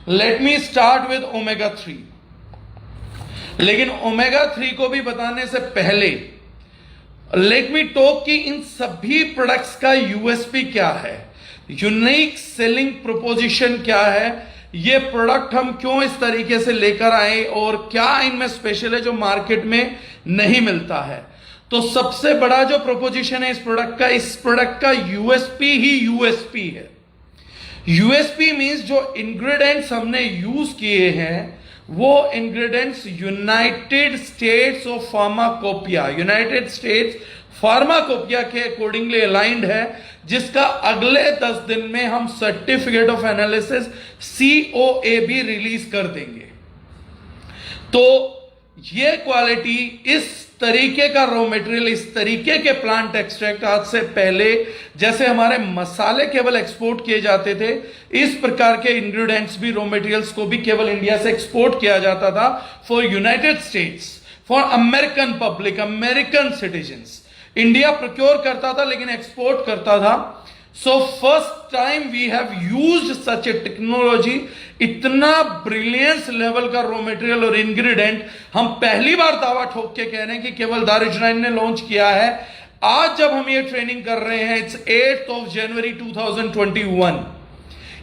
Let me start with omega 3। लेकिन omega 3 को भी बताने से पहले लेट मी टॉक कि इन सभी प्रोडक्ट्स का यूएसपी क्या है, यूनिक सेलिंग प्रोपोजिशन क्या है, ये प्रोडक्ट हम क्यों इस तरीके से लेकर आए और क्या इनमें स्पेशल है जो मार्केट में नहीं मिलता है। तो सबसे बड़ा जो प्रोपोजिशन है इस प्रोडक्ट का यूएसपी ही यूएसपी है। यूएसपी मींस जो इंग्रेडिएंट्स हमने यूज किए हैं वो ingredients United states of pharmacopoeia के अकॉर्डिंगली अलाइंड है, जिसका अगले 10 दिन में हम सर्टिफिकेट ऑफ एनालिसिस COA भी रिलीज कर देंगे। तो ये क्वालिटी, इस तरीके का रॉ मटेरियल, इस तरीके के प्लांट एक्सट्रैक्ट आज से पहले जैसे हमारे मसाले केवल एक्सपोर्ट किए जाते थे, इस प्रकार के इंग्रेडिएंट्स भी, रॉ मटेरियल्स को भी केवल इंडिया से एक्सपोर्ट किया जाता था for United States, for American public, American citizens. India procure करता था लेकिन एक्सपोर्ट करता था। So first time we have used such a technology, इतना ब्रिलियंस लेवल का रॉ मटेरियल और इंग्रेडिएंट हम पहली बार दावा ठोक के कह रहे हैं कि केवल दारुजनाइन ने लॉन्च किया है। आज जब हम ये ट्रेनिंग कर रहे हैं, it's 8th of January 2021,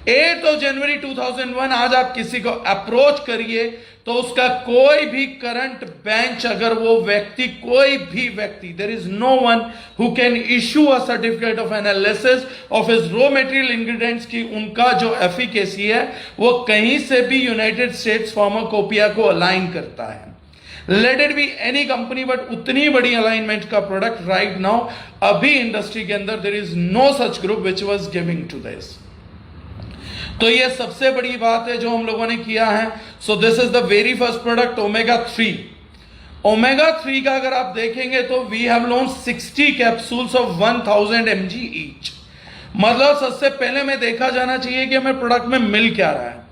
8th of January 2001, आज आप किसी को अप्रोच करिए तो उसका कोई भी करंट बेंच, अगर वो व्यक्ति, कोई भी व्यक्ति, there is no one who can issue a certificate of analysis of his raw material ingredients की उनका जो एफिकेसी है वो कहीं से भी यूनाइटेड स्टेट्स फार्माकोपिया को अलाइन करता है। Let it be any company, but उतनी बड़ी अलाइनमेंट का प्रोडक्ट राइट नाउ अभी इंडस्ट्री के अंदर there is no such group which was giving to this. तो ये सबसे बड़ी बात है जो हम लोगों ने किया है। So this is the very first product omega 3। Omega 3 का अगर आप देखेंगे तो we have launch 60 capsules of 1000 mg each. मतलब सबसे पहले में देखा जाना चाहिए कि हमें प्रोडक्ट में मिल क्या रहा है।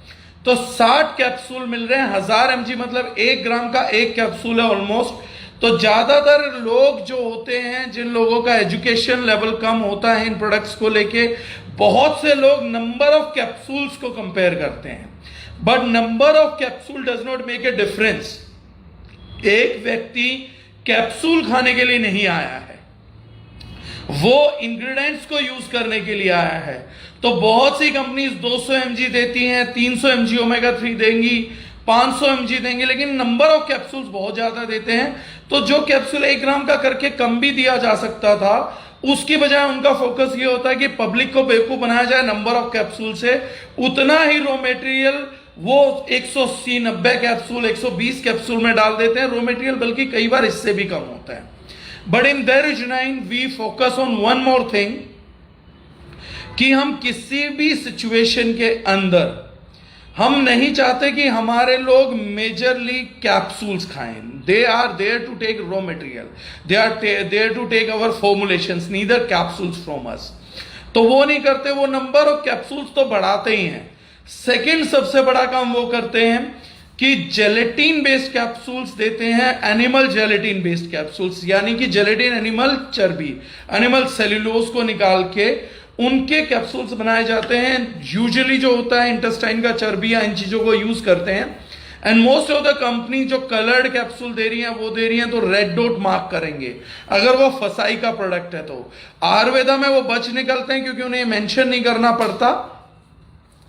तो 60 कैप्सूल मिल रहे हैं, 1000 mg मतलब 1 ग्राम का एक कैप्सूल है ऑलमोस्ट। तो ज्यादातर लोग जो होते हैं, जिन लोगों का एजुकेशन लेवल कम होता है इन प्रोडक्ट्स को लेके, बहुत से लोग नंबर ऑफ कैप्सूल्स को कंपेयर करते हैं, but number of capsule does not make a difference. एक व्यक्ति कैप्सूल खाने के लिए नहीं आया है, वो इंग्रेडिएंट्स को यूज करने के लिए आया है। तो बहुत सी कंपनीज 200 mg देती हैं, 300 mg ओमेगा 3 देंगी, 500 mg देंगे, लेकिन नंबर ऑफ कैप्सूल्स बहुत ज्यादा देते हैं। तो जो कैप्सूल 1 ग्राम का करके कम भी दिया जा सकता था, उसकी बजाय उनका फोकस ये होता है कि पब्लिक को बेवकूफ बनाया जाए नंबर ऑफ कैप्सूल से। उतना ही रॉ मटेरियल वो 180, 90 कैप्सूल, 120 कैप्सूल में डाल देते हैं रॉ मटेरियल, बल्कि कई बार इससे भी कम होता है। बट इन दारुजनाइन we focus on one more thing, कि हम किसी भी सिचुएशन के अंदर हम नहीं चाहते कि हमारे लोग मेजरली कैप्सूल्स खाएं। They are there to take raw material, they are there to take our formulations, neither capsules from us. तो वो नहीं करते, वो नंबर ऑफ कैप्सूल्स तो बढ़ाते ही हैं। सेकंड सबसे बड़ा काम वो करते हैं कि जेलेटिन बेस्ड कैप्सूल्स देते हैं, एनिमल जेलेटिन बेस्ड कैप्सूल्स, यानी कि जेलेटिन एनिमल चर्बी, एनिमल सेल्यूलोज को निकाल के उनके कैप्सूल्स बनाए जाते हैं। यूजुअली जो होता है इंटेस्टाइन का चर्बी या इन चीजों को यूज करते हैं। And most of the company जो कलर्ड कैप्सूल दे रही हैं वो दे रही हैं तो रेड डॉट मार्क करेंगे अगर वो फसाई का प्रोडक्ट है। तो आयुर्वेदा में वो बच निकलते हैं क्योंकि उन्हें मेंशन नहीं करना पड़ता।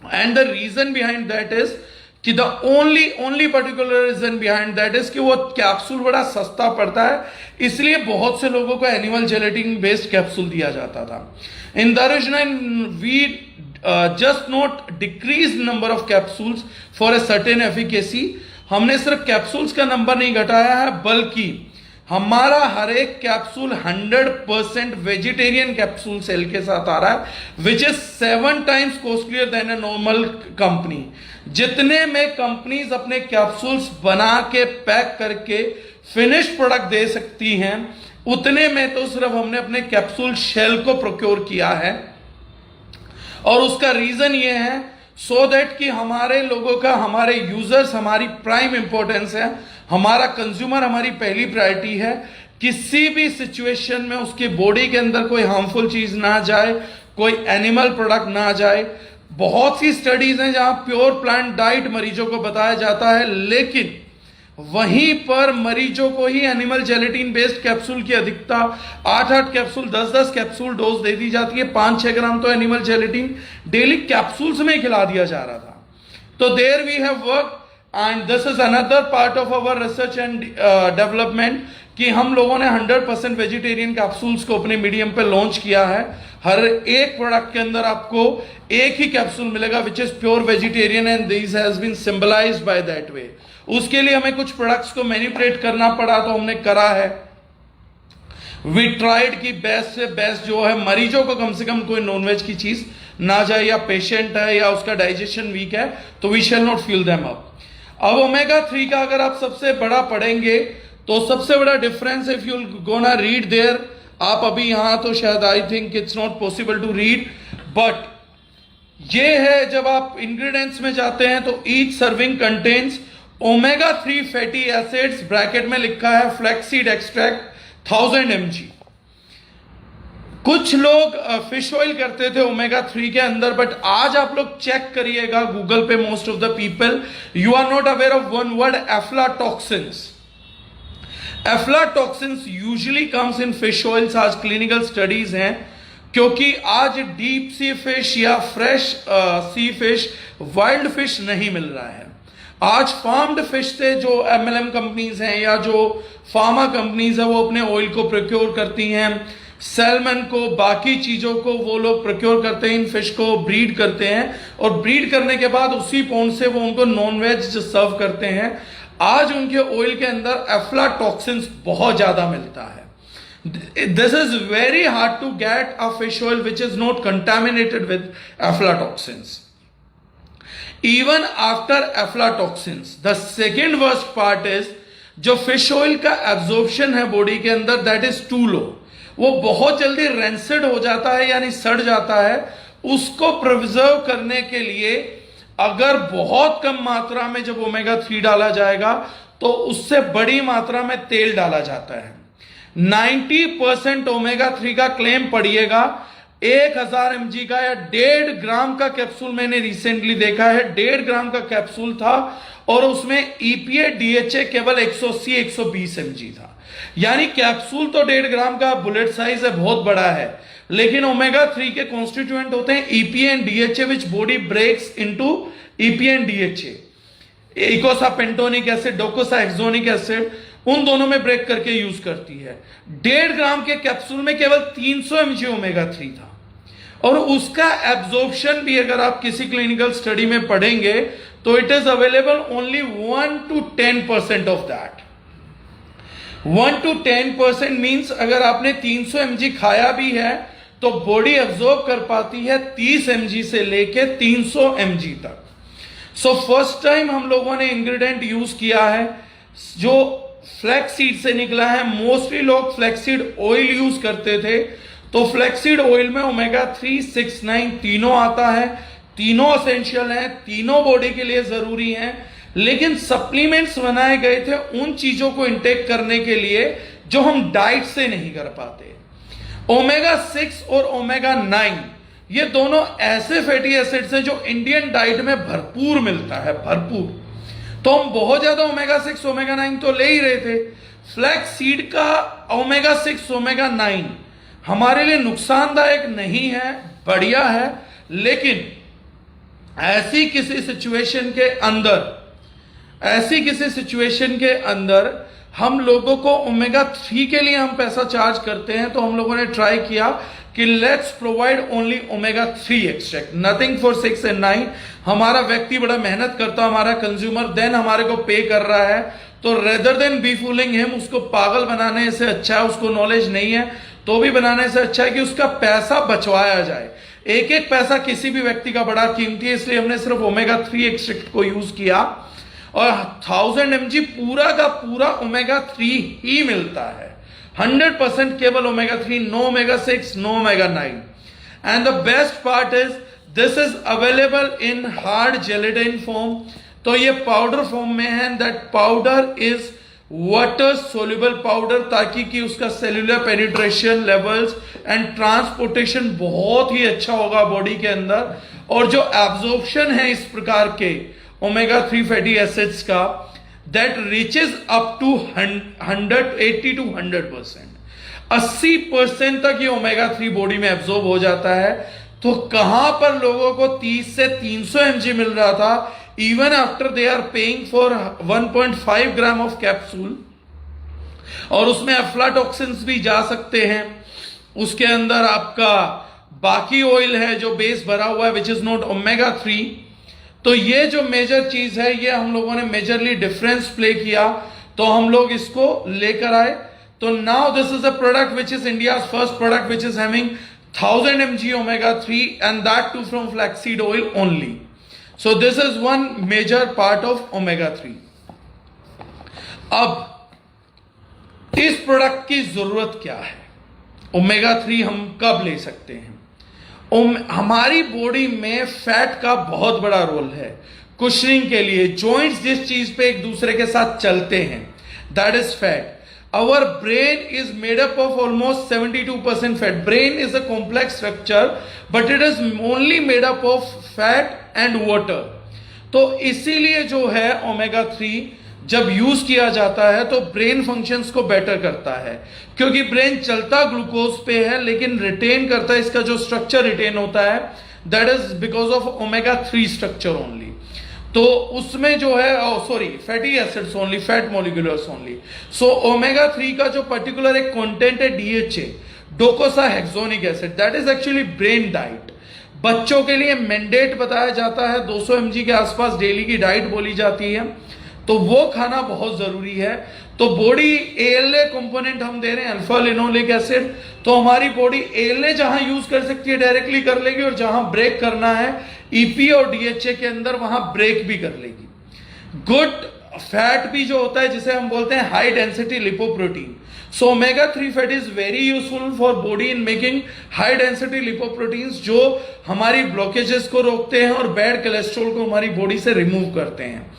And the reason behind that is कि the only particular reason behind that is कि वो कैप्सूल बड़ा सस्ता पड़ता है, इसलिए बहुत से लोगों को एनिमल जेलेटिन बेस्ड कैप्सूल दिया जाता था। इन दारुजनाइन we just not decrease number of capsules for a certain efficacy। हमने सिर्फ कैप्सूल्स का नंबर नहीं घटाया है, बल्कि हमारा हर एक कैप्सूल 100% वेजिटेरियन कैप्सूल सेल के साथ आ रहा है, which is 7 times costlier then a normal company. जितने में कंपनीज अपने कैप्सूल्स बना के पैक करके फिनिश प्रोडक्ट दे सकती हैं, उतने में तो सिर्फ हमने अपने कैप्सूल शेल को प्रोक्योर किया है। और उसका रीजन ये है सो दैट कि हमारे लोगों का, हमारे यूजर्स हमारी प्राइम इंपॉर्टेंस है, हमारा कंज्यूमर हमारी पहली प्रायोरिटी है। किसी भी सिचुएशन में उसकी बॉडी के अंदर कोई हार्मफुल चीज ना जाए, कोई एनिमल प्रोडक्ट ना जाए। बहुत सी स्टडीज हैं जहां प्योर प्लांट डाइट मरीजों को बताया जाता है, लेकिन वहीं पर मरीजों को ही एनिमल जेलेटिन बेस्ड कैप्सूल की अधिकता 8-8 कैप्सूल 10-10 कैप्सूल डोज दे दी जाती है। 5-6 ग्राम तो एनिमल जेलेटिन डेली कैप्सूल्स में खिला दिया जा रहा था। तो there we have work and this is another part of our research and development कि हम लोगों ने 100% वेजिटेरियन कैप्सूल्स को अपने मीडियम पे लॉन्च किया है। हर एक प्रोडक्ट के अंदर आपको एक ही कैप्सूल मिलेगा which is pure vegetarian and this has been symbolized by that way. उसके लिए हमें कुछ प्रोडक्ट्स को मैनिपुलेट करना पड़ा, तो हमने करा है। वी ट्राइड की बेस्ट से बेस्ट जो है मरीजों को कम से कम कोई नॉनवेज की चीज ना जाए, या पेशेंट है या उसका डाइजेशन वीक है तो we shall not feel them up. अब ओमेगा 3 का अगर आप सबसे बड़ा पढ़ेंगे तो सबसे बड़ा difference if you gonna read there, आप अभी यहां तो शायद I think it's not possible to read, but ये है जब आप इंग्रेडिएंट्स में जाते हैं तो each serving contains omega 3 fatty acids, bracket में लिखा है फ्लैक्सीड एक्सट्रैक्ट 1000 mg। कुछ लोग फिश ऑयल करते थे ओमेगा 3 के अंदर, बट आज आप लोग चेक करिएगा गूगल पे, most of the people you are not aware of one word, aflatoxins. Aflatoxins usually comes in fish oils. आज क्लिनिकल स्टडीज हैं, क्योंकि आज डीप सी फिश या fresh sea fish, wild fish नहीं मिल रहा है। आज फार्म्ड फिश से जो एमएलएम कंपनीज हैं या जो फार्मा कंपनीज है वो अपने ऑयल को प्रोक्योर करती हैं, सैल्मन को, बाकी चीजों को वो लोग प्रोक्योर करते हैं, इन फिश को ब्रीड करते हैं, और ब्रीड करने के बाद उसी पॉन्ड से वो उनको नॉनवेज सर्व करते हैं। आज उनके ऑयल के अंदर एफ्लाटॉक्सिन्स बहुत ज्यादा मिलता है। This is very hard to get a fish oil which is not contaminated with aflatoxins. Even after aflatoxins, the second worst part is जो fish oil का absorption है बॉडी के अंदर, that is too low. वो बहुत जल्दी rancid हो जाता है, यानी सड़ जाता है। उसको प्रिजर्व करने के लिए अगर बहुत कम मात्रा में जब ओमेगा 3 डाला जाएगा तो उससे बड़ी मात्रा में तेल डाला जाता है। 90% ओमेगा 3 का क्लेम पड़िएगा। 1000 mg का या 1.5 ग्राम का कैप्सूल मैंने रिसेंटली देखा है, 1.5 ग्राम का कैप्सूल था और उसमें EPA DHA केवल 180-120 mg था। यानी कैप्सूल तो 1.5 ग्राम का बुलेट साइज है, बहुत बड़ा है, लेकिन ओमेगा 3 के कॉन्स्टिट्यूएंट होते हैं EPA and DHA which body breaks into EPA and DHA, eicosapentaenoic acid, docosahexaenoic acid, उन दोनों में ब्रेक करके यूज करती है। 1.5 ग्राम के कैप्सूल में केवल 300 mg ओमेगा 3 था, और उसका एब्जॉर्प्शन भी अगर आप किसी क्लिनिकल स्टडी में पढ़ेंगे तो it is available only 1 to 10% of that. 1 to 10% means अगर आपने 300 mg खाया भी है तो बॉडी एब्जॉर्ब कर पाती है 30 mg से लेके 300 mg तक। सो फर्स्ट टाइम हम लोगों ने इंग्रेडिएंट यूज किया है जो फ्लैक्सीड से निकला है। मोस्टली लोग फ्लैक्सीड ऑयल यूज करते थे, तो फ्लैक्सीड ऑयल में ओमेगा 3, 6, 9 तीनों आता है। तीनों एसेंशियल हैं, तीनों बॉडी के लिए जरूरी हैं, लेकिन सप्लीमेंट्स बनाए गए थे उन चीजों को इंटेक करने के लिए जो हम डाइट से नहीं कर पाते। ओमेगा 6 और ओमेगा 9 ये दोनों ऐसे फैटी एसिड्स हैं जो इंडियन डाइट में भरपूर मिलता है, भरपूर। तो हम बहुत ज्यादा ओमेगा 6 ओमेगा 9 तो ले ही रहे थे। फ्लैक्स सीड का ओमेगा 6 ओमेगा 9 हमारे लिए नुकसानदायक नहीं है, बढ़िया है, लेकिन ऐसी किसी सिचुएशन के अंदर हम लोगों को ओमेगा 3 के लिए हम पैसा चार्ज करते हैं, तो हम लोगों ने ट्राई किया कि let's provide only omega 3 extract, nothing for 6 and 9। हमारा व्यक्ति बड़ा मेहनत करता, हमारा कंज्यूमर देन हमारे को पे कर रहा है, तो rather than be fooling him, उसको पागल बनाने से अच्छा है, उसको नॉलेज नहीं है तो भी बनाने से अच्छा है कि उसका पैसा बचवाया जाए। एक एक पैसा किसी भी व्यक्ति का बड़ा कीमती है, इसलिए हमने सिर्फ ओमेगा 3 एक्सट्रैक्ट को यूज किया, और 1000 mg पूरा का पूरा ओमेगा 3 ही मिलता है। 100% केवल omega 3, no omega 6, no omega 9। And the best part is this is available in hard gelatin form, तो ये पाउडर फॉर्म में है। That powder is water soluble powder, ताकि कि उसका cellular penetration levels and transportation बहुत ही अच्छा होगा बॉडी के अंदर। और जो एब्जॉर्प्शन है इस प्रकार के ओमेगा 3 फैटी एसिड्स का, that reaches up to 80 to 100%, 80% तक ये ओमेगा 3 बॉडी में एब्जॉर्ब हो जाता है। तो कहां पर लोगों को 30 से 300 mg मिल रहा था, even after they are paying for 1.5 gram of capsule, और उसमें अफ्लाटॉक्सिन्स भी जा सकते हैं, उसके अंदर आपका बाकी ऑयल है जो बेस भरा हुआ है विच इज नॉट ओमेगा 3। तो ये जो मेजर चीज है, ये हम लोगों ने मेजरली डिफरेंस प्ले किया, तो हम लोग इसको लेकर आए। तो now this is a product which is India first product which is having 1000 mg omega 3 and that too from flaxseed oil only. So this is one major part of omega 3. अब इस प्रोडक्ट की जरूरत क्या है, omega 3 हम कब ले सकते हैं? हमारी बॉडी में फैट का बहुत बड़ा रोल है कुशनिंग के लिए। जॉइंट्स जिस चीज पे एक दूसरे के साथ चलते हैं, that is fat. Our brain is made up of almost 72% fat. Brain is a complex structure, but it is only made up of fat and water. तो इसीलिए जो है ओमेगा 3 जब यूज किया जाता है तो ब्रेन फंक्शंस को बेटर करता है, क्योंकि ब्रेन चलता ग्लूकोज पे है लेकिन रिटेन करता है, इसका जो स्ट्रक्चर रिटेन होता है that is because of omega 3 structure only. तो उसमें जो है sorry fatty acids only, fat moleculars only. So omega 3 का जो पर्टिकुलर एक कंटेंट है DHA, docosahexaenoic acid, that is actually brain diet. बच्चों के लिए मैंडेट बताया जाता है, 200 mg के आसपास डेली की डाइट बोली जाती है, तो वो खाना बहुत जरूरी है। तो बॉडी ALA कंपोनेंट हम दे रहे हैं, अल्फा लिनोलिक एसिड, तो हमारी बॉडी ALA जहां यूज कर सकती है डायरेक्टली कर लेगी, और जहां ब्रेक करना है EP और DHA के अंदर वहां ब्रेक भी कर लेगी। गुड फैट भी जो होता है जिसे हम बोलते हैं high density lipoprotein, so omega 3 fat is very useful for body in making high density lipoproteins, जो हमारी ब्लॉकेजेस को रोकते हैं और बैड कोलेस्ट्रॉल को हमारी बॉडी से रिमूव करते हैं।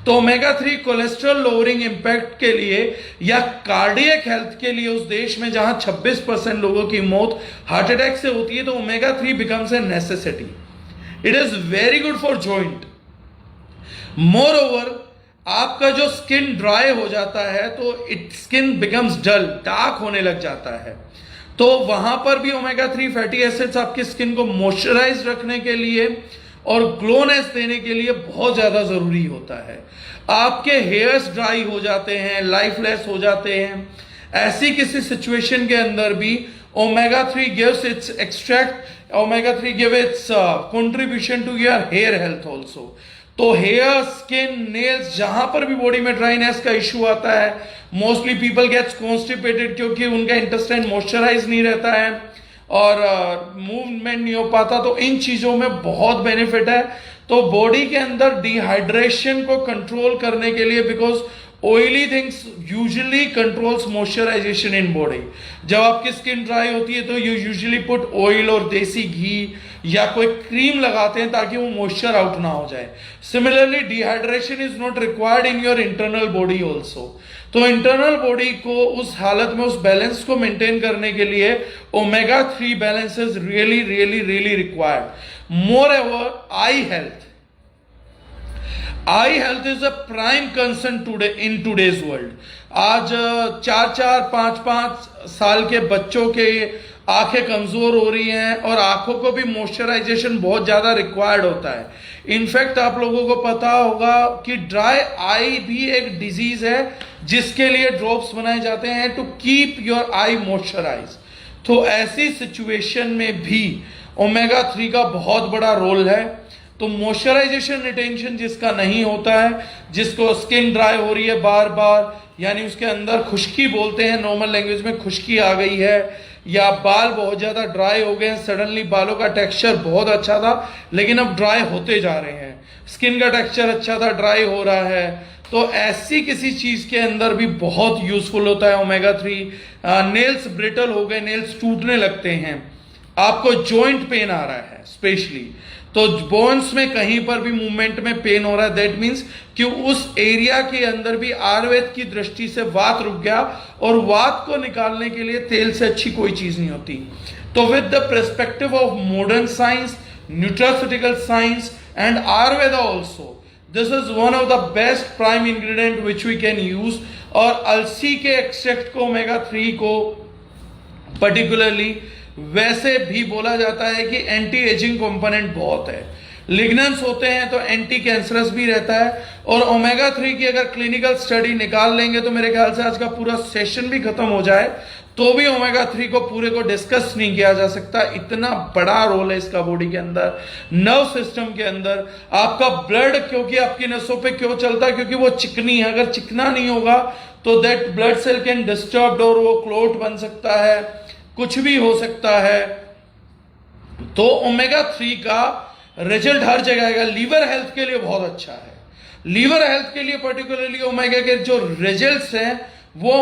तो ओमेगा 3 कोलेस्ट्रॉल लोअरिंग इंपैक्ट के लिए या कार्डियक हेल्थ के लिए, उस देश में जहां 26% लोगों की मौत हार्ट अटैक से होती है, तो omega 3 becomes a necessity. It is very good for joint. More over आपका जो स्किन ड्राई हो जाता है तो it skin becomes dull, dark होने लग जाता है, तो वहां पर भी ओमेगा 3 फैटी एसिड्स आपकी स्किन को मॉइस्चराइज रखने के लिए और ग्लोनेस देने के लिए बहुत ज्यादा जरूरी होता है। आपके हेयर्स ड्राई हो जाते हैं, लाइफलेस हो जाते हैं, ऐसी किसी सिचुएशन के अंदर भी omega 3 gives its extract, omega 3 give its contribution to your hair health also. तो हेयर, स्किन, नेल्स, जहां पर भी बॉडी में ड्राइनेस का इश्यू आता है, मोस्टली पीपल गेट्स कॉन्स्टिपेटेड क्योंकि उनका इंटेस्टाइन मॉइस्चराइज नहीं रहता है और मूवमेंट नहीं हो पाता, तो इन चीजों में बहुत बेनिफिट है। तो बॉडी के अंदर डिहाइड्रेशन को कंट्रोल करने के लिए, because oily things usually controls moisturisation in body. जब आपकी स्किन ड्राई होती है तो यू यूजुअली पुट ऑयल और देसी घी या कोई क्रीम लगाते हैं ताकि वो मॉइस्चर आउट ना हो जाए। Similarly dehydration is not required in your internal body also. तो इंटरनल बॉडी को उस हालत में, उस बैलेंस को मेंटेन करने के लिए omega 3 balance is really really really required. More ever I health is a prime concern today in today's world. आज 4-4, 5-5 साल के बच्चों के आंखें कमजोर हो रही हैं और आंखों को भी मॉइस्चराइजेशन बहुत ज्यादा रिक्वायर्ड होता है। इनफैक्ट आप लोगों को पता होगा कि ड्राई आई भी एक डिजीज है जिसके लिए ड्रॉप्स बनाए जाते हैं to keep your eye moisturise. तो ऐसी सिचुएशन में भी ओमेगा 3 का बहुत बड़ा रोल है। तो मॉइस्चराइजेशन रिटेंशन जिसका नहीं होता है, जिसको स्किन ड्राई हो रही है बार बार, यानी उसके अंदर खुश्की बोलते हैं नॉर्मल लैंग्वेज में, खुश्की आ गई है, या बाल बहुत ज्यादा ड्राई हो गए हैं, सडनली बालों का टेक्सचर बहुत अच्छा था लेकिन अब ड्राई होते जा रहे हैं, स्किन का टेक्सचर अच्छा था ड्राई हो रहा है, तो ऐसी किसी चीज के अंदर भी बहुत यूजफुल होता है ओमेगा 3। नेल्स ब्रिटल हो गए, नेल्स टूटने लगते हैं, आपको जॉइंट पेन आ रहा है स्पेशली, तो बोन्स में कहीं पर भी मूवमेंट में पेन हो रहा है, दैट मीन्स कि उस एरिया के अंदर भी आयुर्वेद की दृष्टि से वात रुक गया, और वात को निकालने के लिए तेल से अच्छी कोई चीज नहीं होती। तो with the perspective of modern science nutraceutical science and Ayurveda also. This is one of the best prime ingredient which we can use. और अलसी के एक्सट्रैक्ट को ओमेगा 3 को पर्टिकुलरली वैसे भी बोला जाता है कि एंटी एजिंग कंपोनेंट बहुत है, लिग्नेंस होते हैं तो एंटी कैंसरस भी रहता है। और ओमेगा 3 की अगर क्लिनिकल स्टडी निकाल लेंगे तो मेरे ख्याल से आज का पूरा सेशन भी खत्म हो जाए तो भी ओमेगा 3 को पूरे को डिस्कस नहीं किया जा सकता, इतना बड़ा रोल है इसका बॉडी के अंदर, नर्व सिस्टम के अंदर। आपका ब्लड क्योंकि आपकी नसों पे क्यों चलता है, क्योंकि वो चिकनी है, अगर चिकना नहीं होगा तो that blood cell can disturb और वो क्लोट बन सकता है, कुछ भी हो सकता है। तो ओमेगा 3 का रिजल्ट हर जगह आएगा। लीवर हेल्थ के लिए बहुत अच्छा है, लीवर हेल्थ के लिए पर्टिकुलरली ओमेगा के जो रिजल्ट्स हैं वो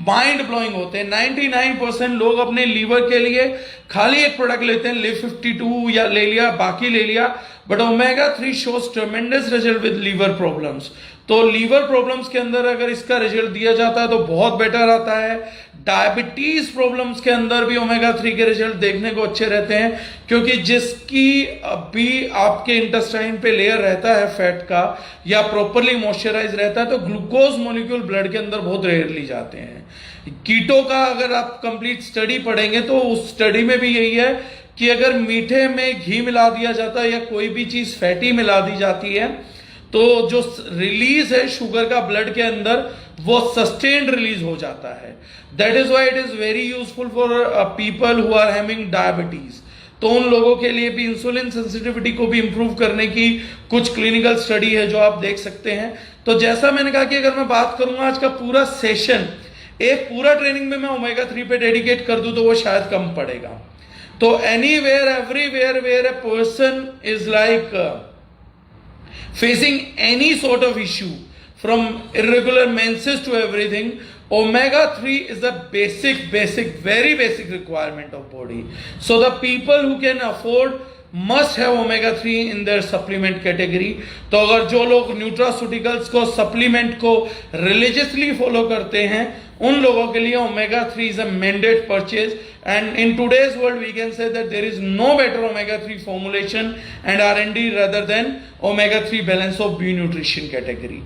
माइंड ब्लोइंग होते हैं। 99% लोग अपने लीवर के लिए खाली एक प्रोडक्ट लेते हैं, लिव 52 या ले लिया, बाकी ले लिया, but omega 3 shows tremendous result with liver problems. तो लीवर प्रॉब्लम्स के अंदर अगर इसका रिजल्ट दिया जाता है तो बहुत बेटर आता है। डायबिटीज प्रॉब्लम्स के अंदर भी ओमेगा 3 के रिजल्ट देखने को अच्छे रहते हैं, क्योंकि जिसकी भी आपके इंटेस्टाइन पे लेयर रहता है फैट का या प्रॉपरली मॉइस्चराइज रहता है तो ग्लूकोज मॉलिक्यूल ब्लड के अंदर बहुत रेयरली जाते हैं। कीटो का अगर आप कंप्लीट स्टडी पढ़ेंगे तो उस स्टडी में भी यही है कि अगर मीठे में घी मिला दिया जाता है या कोई भी चीज फैटी मिला दी जाती है तो जो रिलीज है शुगर का ब्लड के अंदर वो सस्टेन्ड रिलीज हो जाता है। That is why it is very useful for people who are having diabetes. तो उन लोगों के लिए भी इंसुलिन सेंसिटिविटी को भी इंप्रूव करने की कुछ क्लिनिकल स्टडी है जो आप देख सकते हैं। तो जैसा मैंने कहा कि अगर मैं बात करूंगा आज का पूरा सेशन एक पूरा ट्रेनिंग में मैं ओमेगा 3 पे डेडिकेट कर दूं तो वो शायद कम पड़ेगा। तो anywhere everywhere where a person is like facing any sort of issue from irregular menses to everything, omega 3 is a very basic requirement of body. So the people who can afford must have omega 3 in their supplement category. तो अगर जो लोग nutraceuticals को supplement को religiously follow करते हैं उन लोगों के लिए omega 3 is a mandate purchase. And in today's world we can say that there is no better omega 3 formulation and R&D rather than omega 3 balance of B nutrition category.